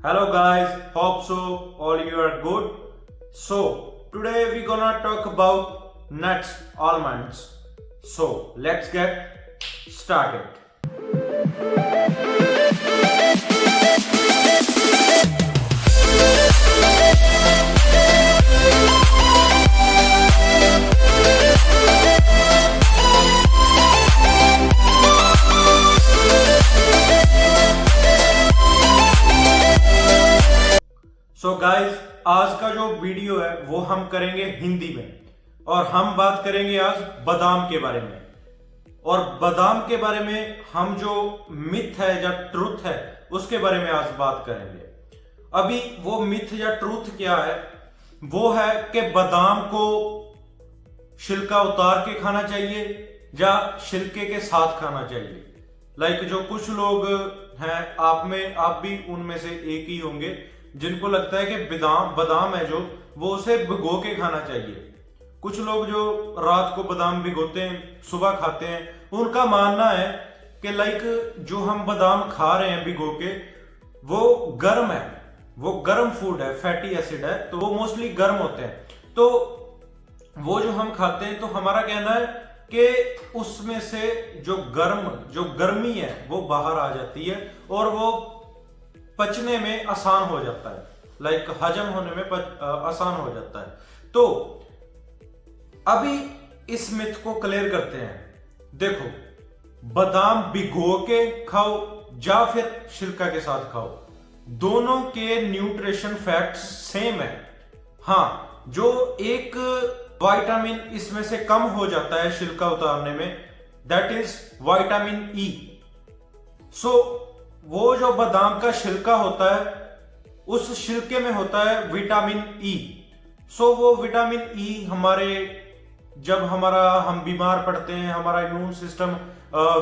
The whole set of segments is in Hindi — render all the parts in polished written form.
Hello guys, hope so all you are good. So today we gonna talk about nuts, almonds. So let's get started. So guys, आज का जो वीडियो है वो हम करेंगे हिंदी में और हम बात करेंगे आज बादाम के बारे में। और बादाम के बारे में हम जो मिथ है या ट्रूथ है उसके बारे में आज बात करेंगे। अभी वो मिथ या ट्रूथ क्या है? वो है कि बादाम को छिलका उतार के खाना चाहिए या छिलके के साथ खाना चाहिए। लाइक जो कुछ लोग हैं, आप भी उनमें से एक ही होंगे जिनको लगता है कि बादाम है जो वो उसे भिगो के खाना चाहिए। कुछ लोग जो रात को बादाम भिगोते हैं सुबह खाते हैं, उनका मानना है कि लाइक जो हम बादाम खा रहे हैं भिगो के वो गर्म है, वो गर्म फूड है, फैटी एसिड है, तो वो मोस्टली गर्म होते हैं। तो वो जो हम खाते हैं तो हमारा कहना है कि उसमें से जो गर्मी है वो बाहर आ जाती है और वो पचने में आसान हो जाता है, लाइक हजम होने में आसान हो जाता है। तो अभी इस मिथ को क्लियर करते हैं। देखो, बादाम भिगो के खाओ या फिर छिलका के साथ खाओ, दोनों के न्यूट्रिशन फैक्ट्स सेम है। हाँ, जो एक विटामिन इसमें से कम हो जाता है छिलका उतारने में, दैट इज विटामिन ई। सो वो जो बादाम का छिलका होता है उस छिलके में होता है विटामिन ई। सो वो विटामिन ई जब हम बीमार पड़ते हैं, हमारा इम्यून सिस्टम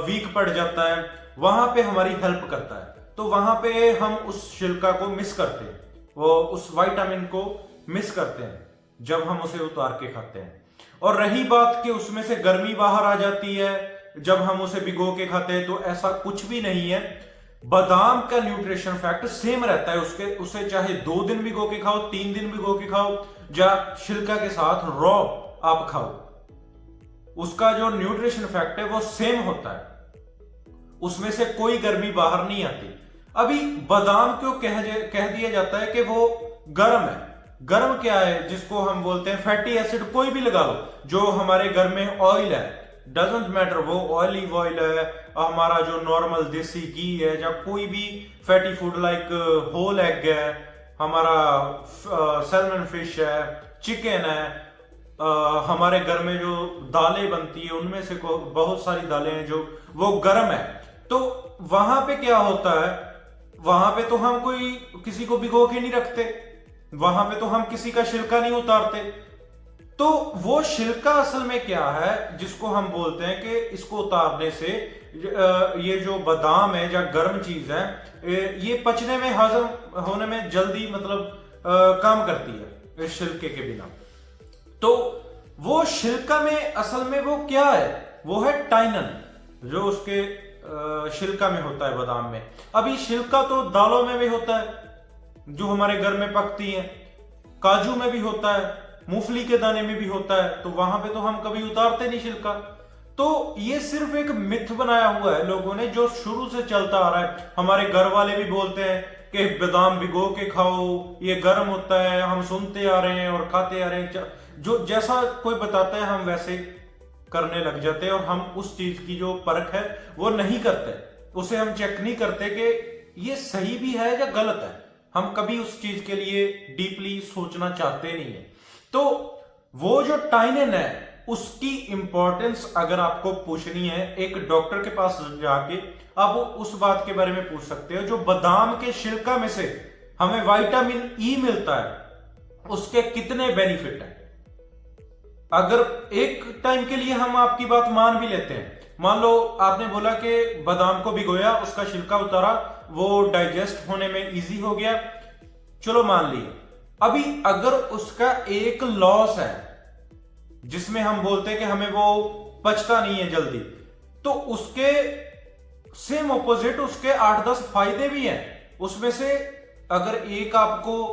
वीक पड़ जाता है, वहां पे हमारी हेल्प करता है। तो वहां पे हम उस छिलका को मिस करते हैं, वो उस विटामिन को मिस करते हैं जब हम उसे उतार के खाते हैं। और रही बात कि उसमें से गर्मी बाहर आ जाती है जब हम उसे भिगो के खाते हैं, तो ऐसा कुछ भी नहीं है। बादाम का न्यूट्रिशन फैक्ट सेम रहता है, उसे चाहे 2 दिन भिगो के खाओ, 3 दिन भिगो के खाओ या छिलका के साथ रॉ आप खाओ, उसका जो न्यूट्रिशन फैक्ट है वो सेम होता है, उसमें से कोई गर्मी बाहर नहीं आती। अभी बादाम क्यों कह दिया जाता है कि वो गर्म है? गर्म क्या है जिसको हम बोलते हैं फैटी एसिड? कोई भी लगा लो, जो हमारे घर में ऑयल है, डजंट मैटर वो ऑलिव ऑयल है, हमारा जो नॉर्मल देसी घी है, या कोई भी fatty food like whole egg है, हमारा सैल्मन फिश है, चिकन है, हमारे घर में जो दालें बनती है उनमें से बहुत सारी दालें हैं जो वो गर्म है। तो वहां पे क्या होता है, वहां पे तो हम किसी को भिगो के नहीं रखते, वहां पे तो हम किसी का छिलका नहीं उतारते। तो वो छिलका असल में क्या है जिसको हम बोलते हैं कि इसको उतारने से ये जो बादाम है या गर्म चीज है, ये पचने में, हजम होने में जल्दी काम करती है इस छिलके के बिना। तो वो छिलका में असल में वो क्या है? वो है टाइनन, जो उसके छिलका में होता है बादाम में। अभी छिलका तो दालों में भी होता है जो हमारे घर में पकती हैं, काजू में भी होता है, मूंगफली के दाने में भी होता है, तो वहां पे तो हम कभी उतारते नहीं छिलका। तो ये सिर्फ एक मिथ बनाया हुआ है लोगों ने, जो शुरू से चलता आ रहा है। हमारे घर वाले भी बोलते हैं कि बादाम भिगो के खाओ, ये गर्म होता है, हम सुनते आ रहे हैं और खाते आ रहे हैं। जो जैसा कोई बताता है हम वैसे करने लग जाते हैं और हम उस चीज की जो परख है वो नहीं करते, उसे हम चेक नहीं करते कि ये सही भी है या गलत है। हम कभी उस चीज के लिए डीपली सोचना चाहते नहीं है। तो वो जो टाइनिन है उसकी इंपॉर्टेंस अगर आपको पूछनी है, एक डॉक्टर के पास जाके आप उस बात के बारे में पूछ सकते हो। जो बादाम के छिलका में से हमें विटामिन ई मिलता है, उसके कितने बेनिफिट हैं। अगर एक टाइम के लिए हम आपकी बात मान भी लेते हैं, मान लो आपने बोला कि बादाम को भिगोया, उसका छिलका उतारा, वो डाइजेस्ट होने में इजी हो गया, चलो मान लिए। अभी अगर उसका एक लॉस है जिसमें हम बोलते हैं कि हमें वो पचता नहीं है जल्दी, तो उसके सेम ऑपोजिट उसके 8-10 फायदे भी हैं। उसमें से अगर एक आपको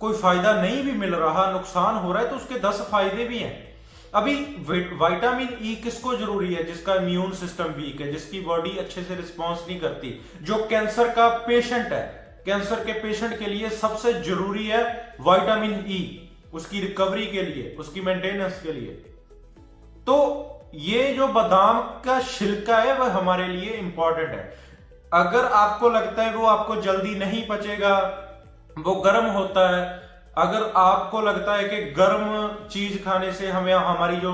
कोई फायदा नहीं भी मिल रहा, नुकसान हो रहा है, तो उसके 10 फायदे भी हैं। अभी विटामिन ई किसको जरूरी है? जिसका इम्यून सिस्टम वीक है, जिसकी बॉडी अच्छे से रिस्पॉन्स नहीं करती, जो कैंसर का पेशेंट है। कैंसर के पेशेंट के लिए सबसे जरूरी है विटामिन ई, उसकी रिकवरी के लिए, उसकी मेंटेनेंस के लिए। तो ये जो बादाम का छिलका है वह हमारे लिए इंपॉर्टेंट है। अगर आपको लगता है वो आपको जल्दी नहीं पचेगा, वो गर्म होता है, अगर आपको लगता है कि गर्म चीज खाने से हमें हमारी जो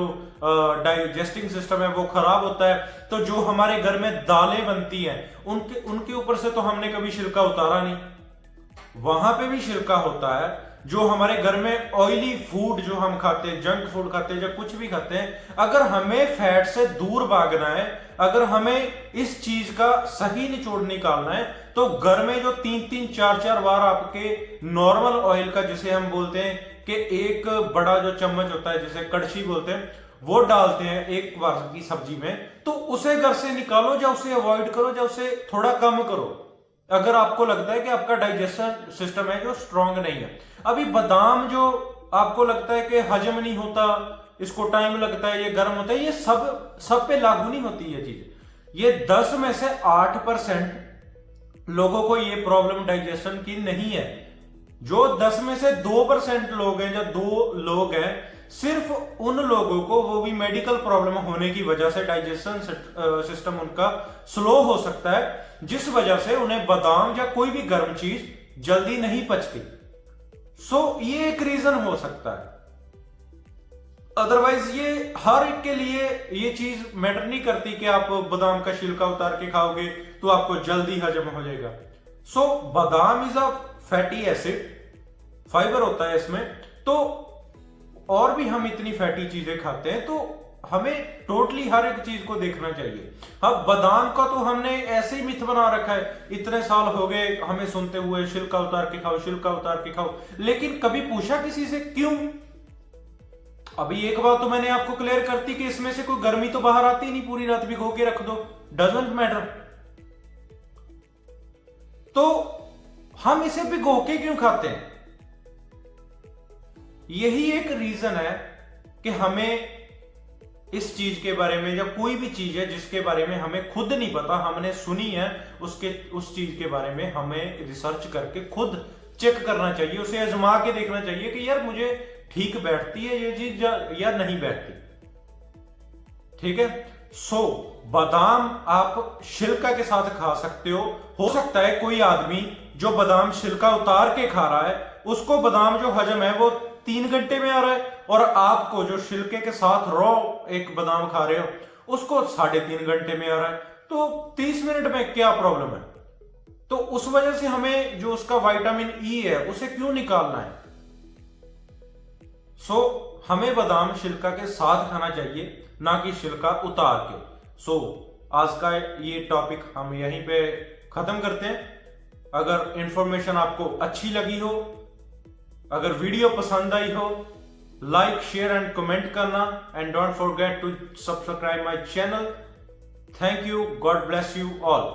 डाइजेस्टिंग सिस्टम है वो खराब होता है, तो जो हमारे घर में दालें बनती हैं उनके ऊपर से तो हमने कभी छिलका उतारा नहीं, वहां पे भी छिलका होता है। जो हमारे घर में ऑयली फूड जो हम खाते हैं, जंक फूड खाते हैं, या कुछ भी खाते हैं, अगर हमें फैट से दूर भागना है, अगर हमें इस चीज का सही निचोड़ निकालना है, तो घर में जो 3-3, 4-4 बार आपके नॉर्मल ऑयल का, जिसे हम बोलते हैं कि एक बड़ा जो चम्मच होता है जिसे कड़छी बोलते हैं, वो डालते हैं एक बार की सब्जी में, तो उसे घर से निकालो, या उसे अवॉइड करो, या उसे थोड़ा कम करो, अगर आपको लगता है कि आपका डाइजेशन सिस्टम है जो स्ट्रांग नहीं है। अभी बादाम जो आपको लगता है कि हजम नहीं होता, इसको टाइम लगता है, ये गर्म होता है, ये सब पे लागू नहीं होती ये चीज। ये 10 में से 8% लोगों को ये प्रॉब्लम डाइजेशन की नहीं है। जो 10 में से 2% लोग हैं, या 2 लोग हैं, सिर्फ उन लोगों को, वो भी मेडिकल प्रॉब्लम होने की वजह से डाइजेशन सिस्टम उनका स्लो हो सकता है, जिस वजह से उन्हें बादाम या कोई भी गर्म चीज जल्दी नहीं पचती। ये एक रीजन हो सकता है। अदरवाइज ये हर एक के लिए ये चीज मैटर नहीं करती कि आप बादाम का छिलका उतार के खाओगे तो आपको जल्दी हजम हो जाएगा। बादाम is a fatty acid, fibre होता है इसमें। तो और भी हम इतनी फैटी चीजें खाते हैं, तो हमें टोटली हर एक चीज को देखना चाहिए। अब बादाम का तो हमने ऐसे ही मिथ बना रखा है, इतने साल हो गए हमें सुनते हुए, छिलका उतार के खाओ, छिलका उतार के खाओ, लेकिन कभी पूछा किसी से क्यों? अभी एक बात तो मैंने आपको क्लियर करती कि इसमें से कोई गर्मी तो बाहर आती नहीं, पूरी रात भिगो के रख दो, डजंट मैटर। तो हम इसे भिगो के क्यों खाते हैं? यही एक रीजन है कि हमें इस चीज के बारे में, या कोई भी चीज है जिसके बारे में हमें खुद नहीं पता, हमने सुनी है, उस चीज के बारे में हमें रिसर्च करके खुद चेक करना चाहिए, उसे आजमा के देखना चाहिए कि यार मुझे ठीक बैठती है ये चीज या नहीं बैठती। ठीक है। बादाम आप छिलका के साथ खा सकते हो सकता है कोई आदमी जो बादाम छिलका उतार के खा रहा है, उसको बादाम जो हजम है वो 3 घंटे में आ रहा है, और आपको जो छिलके के साथ रॉ एक बादाम खा रहे हो उसको 3.5 घंटे में आ रहा है। तो 30 मिनट में क्या प्रॉब्लम है? तो उस वजह से हमें जो उसका विटामिन ई है उसे क्यों निकालना है? हमें बादाम छिलका के साथ खाना चाहिए, ना कि छिलका उतार के। आज का ये टॉपिक हम यहीं पे खत्म करते हैं। अगर इंफॉर्मेशन आपको अच्छी लगी हो, अगर वीडियो पसंद आई हो, लाइक, शेयर एंड कमेंट करना, and don't forget to subscribe my channel. Thank you, god bless you all.